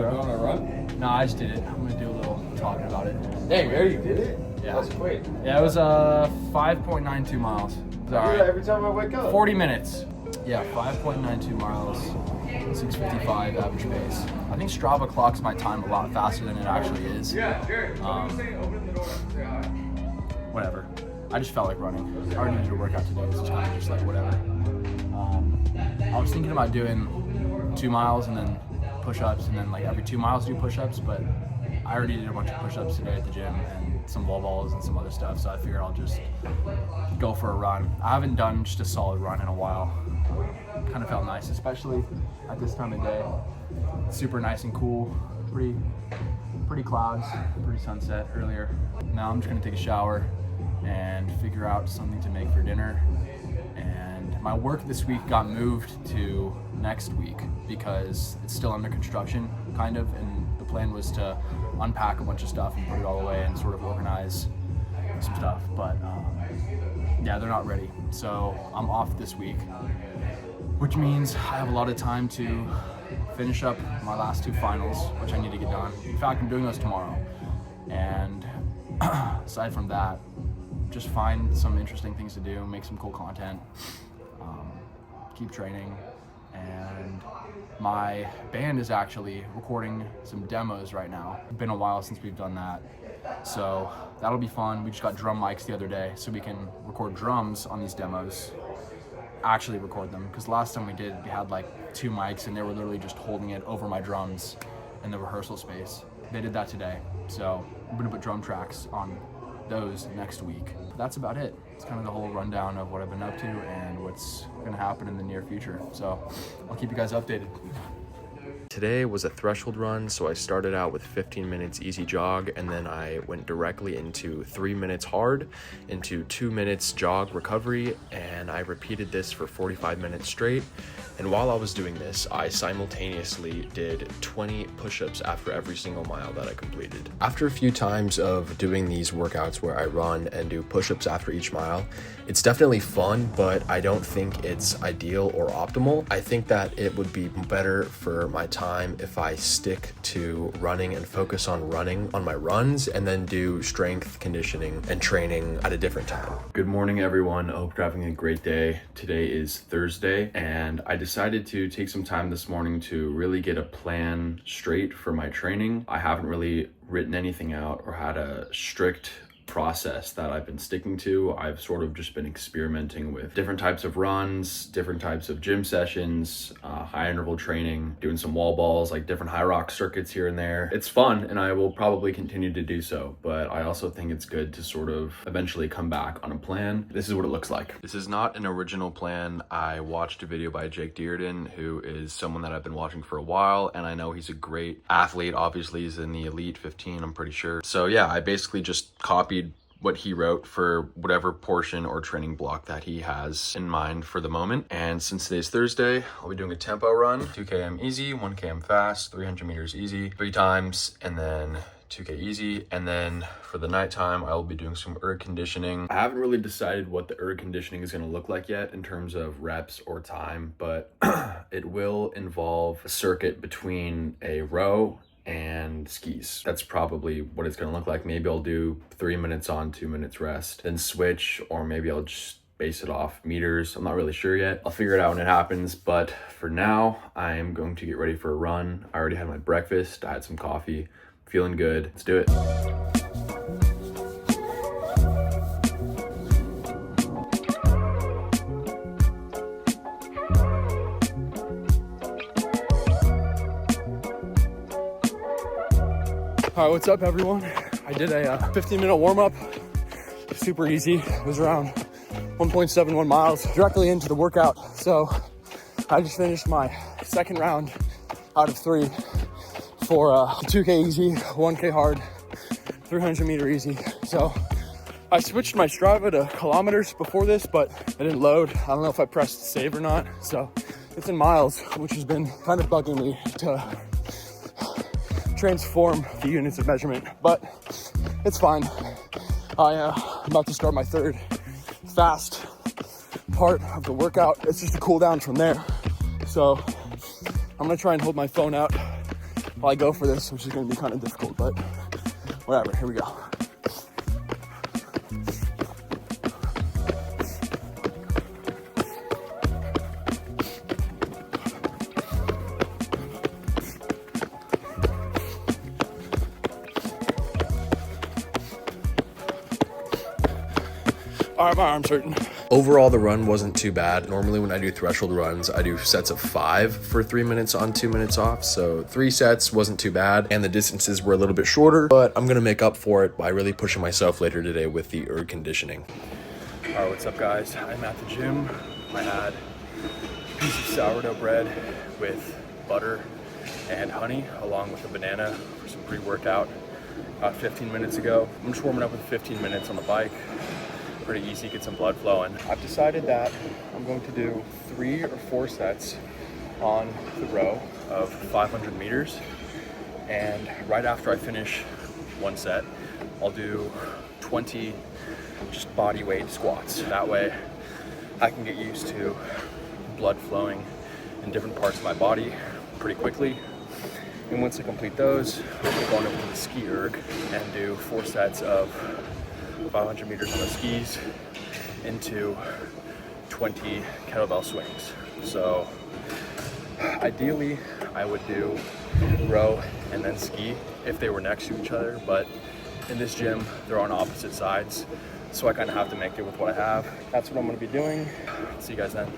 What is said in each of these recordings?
bro. Going on a run? No, I just did it. I'm gonna do a little talking about it. Dang, you already did it? Yeah. That's quick. Yeah, it was 5.92 miles. Right. Every time I wake up. 40 minutes. Yeah, 5.92 miles, 6:55 average pace. I think Strava clocks my time a lot faster than it actually is. Yeah, Jared. Open the door and say hi. Whatever. I just felt like running. I already needed to work out today, so it's kind of just like whatever. I was thinking about doing 2 miles and then push-ups, and then like every 2 miles do push-ups, but I already did a bunch of push-ups today at the gym and some wall balls and some other stuff, so I figured I'll just go for a run. I haven't done just a solid run in a while. Kind of felt nice, especially at this time of day. Super nice and cool. Pretty clouds, pretty sunset earlier. Now I'm just gonna take a shower and figure out something to make for dinner. And my work this week got moved to next week because it's still under construction, kind of, and the plan was to unpack a bunch of stuff and put it all away and sort of organize some stuff, but yeah, they're not ready. So I'm off this week, which means I have a lot of time to finish up my last 2 finals, which I need to get done. In fact, I'm doing those tomorrow. And aside from that, just find some interesting things to do, make some cool content, keep training. And my band is actually recording some demos right now. It's been a while since we've done that. So that'll be fun. We just got drum mics the other day so we can record drums on these demos, actually record them. Because last time we did, we had like 2 mics and they were literally just holding it over my drums in the rehearsal space. They did that today. So I'm gonna put drum tracks on those next week. But that's about it. It's kind of the whole rundown of what I've been up to and what's gonna happen in the near future. So I'll keep you guys updated. Today was a threshold run, so I started out with 15 minutes easy jog, and then I went directly into 3 minutes hard, into 2 minutes jog recovery, and I repeated this for 45 minutes straight. And while I was doing this, I simultaneously did 20 push-ups after every single mile that I completed. After a few times of doing these workouts where I run and do push-ups after each mile, it's definitely fun, but I don't think it's ideal or optimal. I think that it would be better for my time if I stick to running and focus on running on my runs and then do strength conditioning and training at a different time. Good morning, everyone. I hope you're having a great day. Today is Thursday, and I decided to take some time this morning to really get a plan straight for my training. I haven't really written anything out or had a strict process that I've been sticking to. I've sort of just been experimenting with different types of runs, different types of gym sessions, high interval training, doing some wall balls, like different Hyrox circuits here and there. It's fun, and I will probably continue to do so, but I also think it's good to sort of eventually come back on a plan. This is what it looks like. This is not an original plan. I watched a video by Jake Dearden, who is someone that I've been watching for a while, and I know he's a great athlete. Obviously, he's in the Elite 15, I'm pretty sure. So yeah, I basically just copied what he wrote for whatever portion or training block that he has in mind for the moment. And since today's Thursday, I'll be doing a tempo run, 2 km easy, 1 km fast, 300 meters easy, 3 times, and then 2K easy. And then for the nighttime, I will be doing some erg conditioning. I haven't really decided what the erg conditioning is going to look like yet in terms of reps or time, but it will involve a circuit between a row and skis. That's probably what it's gonna look like. Maybe I'll do 3 minutes on, 2 minutes rest, then switch, or maybe I'll just base it off meters. I'm not really sure yet. I'll figure it out when it happens, but for now, I am going to get ready for a run. I already had my breakfast, I had some coffee, feeling good. Let's do it. All right, what's up, everyone? I did a 15-minute warm-up, super easy. It was around 1.71 miles directly into the workout. So I just finished my second round out of 3 for 2K easy, 1K hard, 300 meter easy. So I switched my Strava to kilometers before this, but it didn't load. I don't know if I pressed save or not. So it's in miles, which has been kind of bugging me to transform the units of measurement, but it's fine. I'm about to start my 3rd fast part of the workout. It's just a cool down from there. So I'm gonna try and hold my phone out while I go for this, which is gonna be kind of difficult, but whatever, here we go. All right, my arm's hurting. Overall, the run wasn't too bad. Normally when I do threshold runs, I do sets of 5 for 3 minutes on, 2 minutes off. So 3 sets wasn't too bad, and the distances were a little bit shorter, but I'm gonna make up for it by really pushing myself later today with the erg conditioning. All right, what's up guys? I'm at the gym. I had a piece of sourdough bread with butter and honey, along with a banana for some pre-workout about 15 minutes ago. I'm just warming up with 15 minutes on the bike. Pretty easy, get some blood flowing. I've decided that I'm going to do 3 or 4 sets on the row of 500 meters. And right after I finish one set, I'll do 20 just body weight squats. That way I can get used to blood flowing in different parts of my body pretty quickly. And once I complete those, I'm going over to the ski erg and do 4 sets of 500 meters on the skis into 20 kettlebell swings. So ideally I would do row and then ski if they were next to each other, but in this gym they're on opposite sides, so I kind of have to make do with what I have. That's what I'm going to be doing. See you guys then.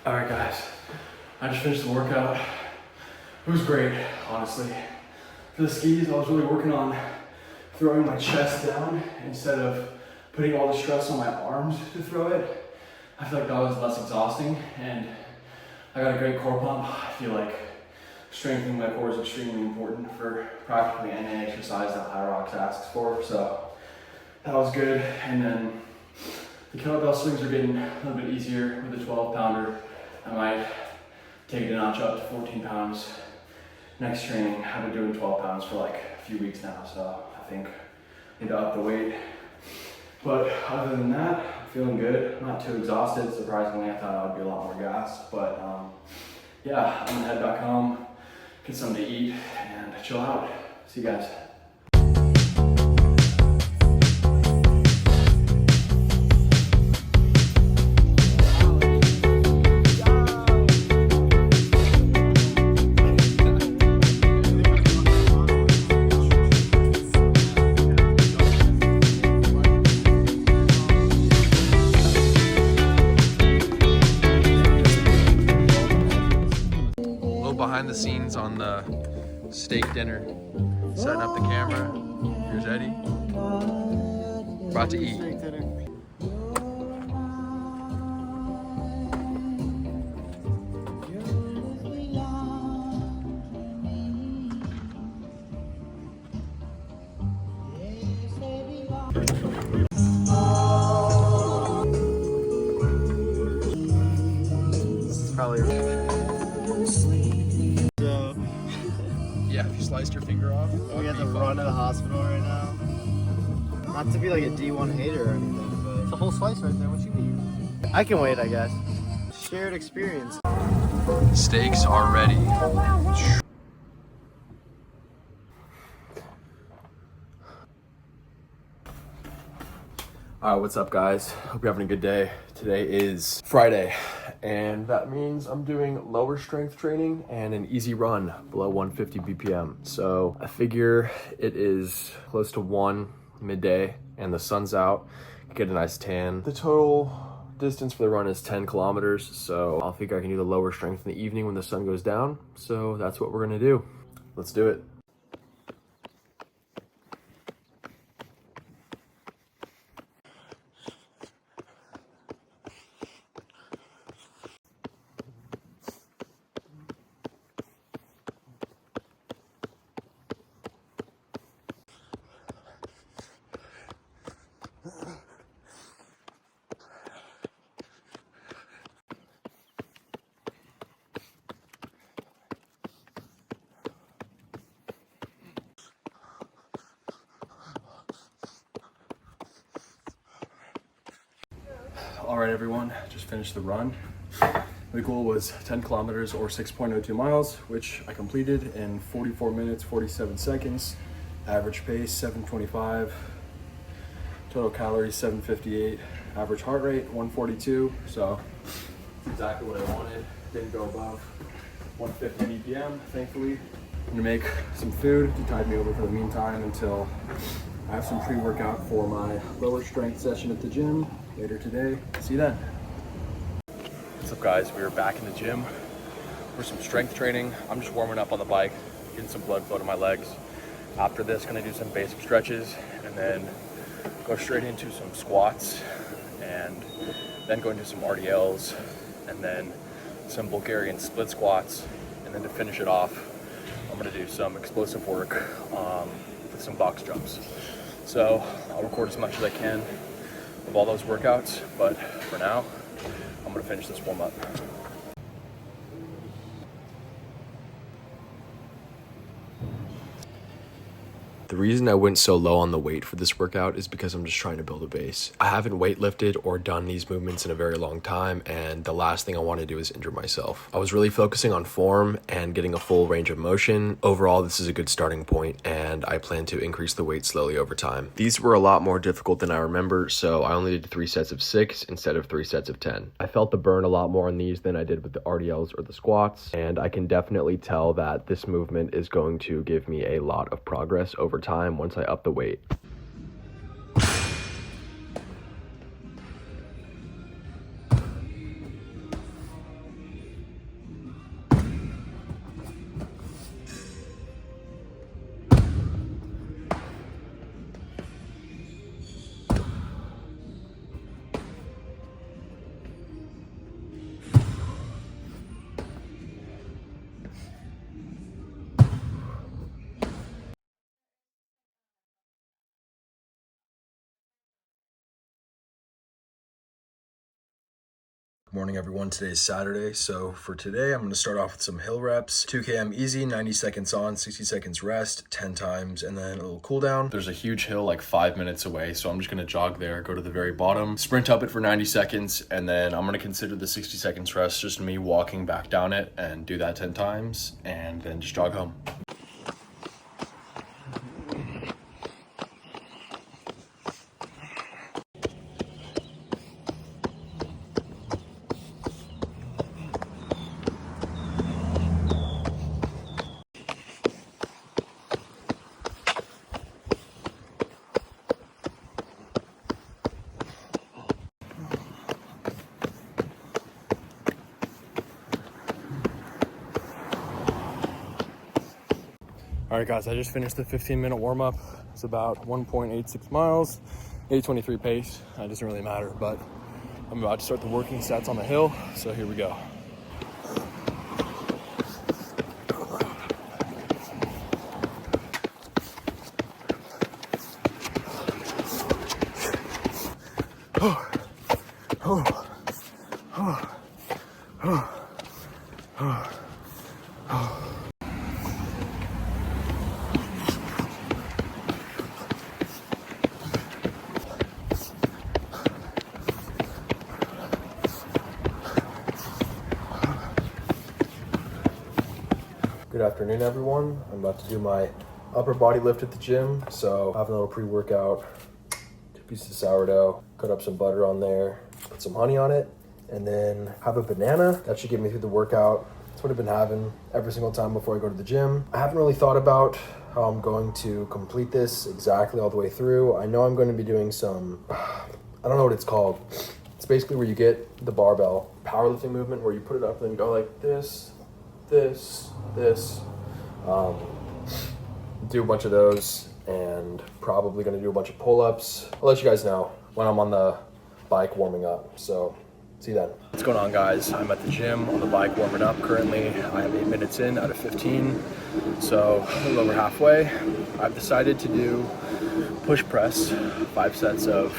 All right guys, I just finished the workout. It was great, honestly. For the skis, I was really working on throwing my chest down instead of putting all the stress on my arms to throw it. I feel like that was less exhausting, and I got a great core pump. I feel like strengthening my core is extremely important for practically any exercise that Hyrox asks for, so that was good. And then the kettlebell swings are getting a little bit easier with the 12-pounder. I might take it a notch up to 14 pounds next training. I've been doing 12 pounds for like a few weeks now, so I think I need to up the weight. But other than that, I'm feeling good. I'm not too exhausted. Surprisingly, I thought I would be a lot more gassed. But yeah, I'm gonna head back home, get something to eat, and chill out. See you guys. Behind the scenes on the steak dinner, setting up the camera. Here's Eddie. About to eat. This is probably if you sliced your finger off, we have to run to the hospital right now. Not to be like a D1 hater or anything, but it's a whole slice right there. What you mean? I can wait, I guess. Shared experience. Steaks are ready. All right, what's up guys? Hope you're having a good day. Today is Friday, and that means I'm doing lower strength training and an easy run below 150 BPM. So I figure it is close to 1 midday and the sun's out, get a nice tan. The total distance for the run is 10 kilometers, so I'll figure I can do the lower strength in the evening when the sun goes down. So that's what we're gonna do. Let's do it. All right, everyone, just finished the run. The goal was 10 kilometers or 6.02 miles, which I completed in 44 minutes, 47 seconds. Average pace, 725. Total calories, 758. Average heart rate, 142. So exactly what I wanted. Didn't go above 150 BPM, thankfully. I'm gonna make some food to tide me over for the meantime until I have some pre-workout for my lower strength session at the gym later today. See you then. What's up guys, we are back in the gym for some strength training. I'm just warming up on the bike, getting some blood flow to my legs. After this, gonna do some basic stretches and then go straight into some squats and then go into some RDLs and then some Bulgarian split squats. And then to finish it off, I'm gonna do some explosive work with some box jumps. So I'll record as much as I can of all those workouts, but for now, I'm gonna finish this warm up. The reason I went so low on the weight for this workout is because I'm just trying to build a base. I haven't weightlifted or done these movements in a very long time, and the last thing I want to do is injure myself. I was really focusing on form and getting a full range of motion. Overall, this is a good starting point, and I plan to increase the weight slowly over time. These were a lot more difficult than I remember, so I only did 3 sets of 6 instead of 3 sets of 10. I felt the burn a lot more on these than I did with the RDLs or the squats, and I can definitely tell that this movement is going to give me a lot of progress over time once I up the weight. Morning everyone, today is Saturday. So for today, I'm gonna start off with some hill reps. 2 km easy, 90 seconds on, 60 seconds rest, 10 times, and then a little cool down. There's a huge hill like 5 minutes away, so I'm just gonna jog there, go to the very bottom, sprint up it for 90 seconds, and then I'm gonna consider the 60 seconds rest just me walking back down it and do that 10 times, and then just jog home. All right guys, I just finished the 15-minute warm-up. It's about 1.86 miles, 8:23 pace. That doesn't really matter, but I'm about to start the working sets on the hill, so here we go. Good afternoon, everyone. I'm about to do my upper body lift at the gym, so I have a little pre-workout to pieces of sourdough, cut up some butter on there, put some honey on it, and then have a banana. That should get me through the workout. That's what I've been having every single time before I go to the gym. I haven't really thought about how I'm going to complete this exactly all the way through. I know I'm going to be doing some, I don't know what it's called. It's basically where you get the barbell powerlifting movement where you put it up and then go like this, this. Do a bunch of those and probably gonna do a bunch of pull-ups. I'll let you guys know when I'm on the bike warming up. So see you then. What's going on, guys? I'm at the gym on the bike warming up currently. I am 8 minutes in out of 15. So a little over halfway. I've decided to do push press, 5 sets of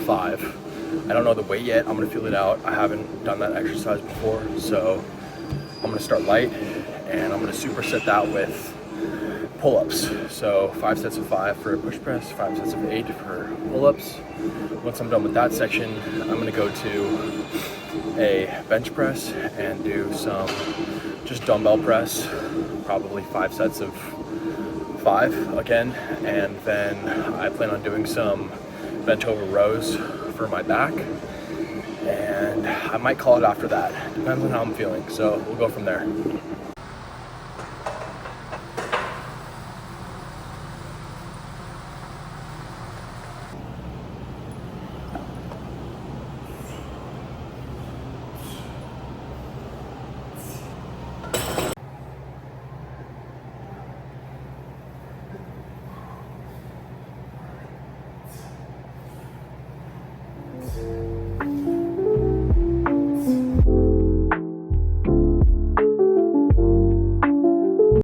5. I don't know the weight yet. I'm gonna feel it out. I haven't done that exercise before. So I'm gonna start light and I'm gonna superset that with pull-ups. So 5 sets of 5 for a push press, 5 sets of 8 for pull-ups. Once I'm done with that section, I'm gonna go to a bench press and do some just dumbbell press, probably 5 sets of 5 again. And then I plan on doing some bent over rows for my back. And I might call it after that. Depends on how I'm feeling. So we'll go from there.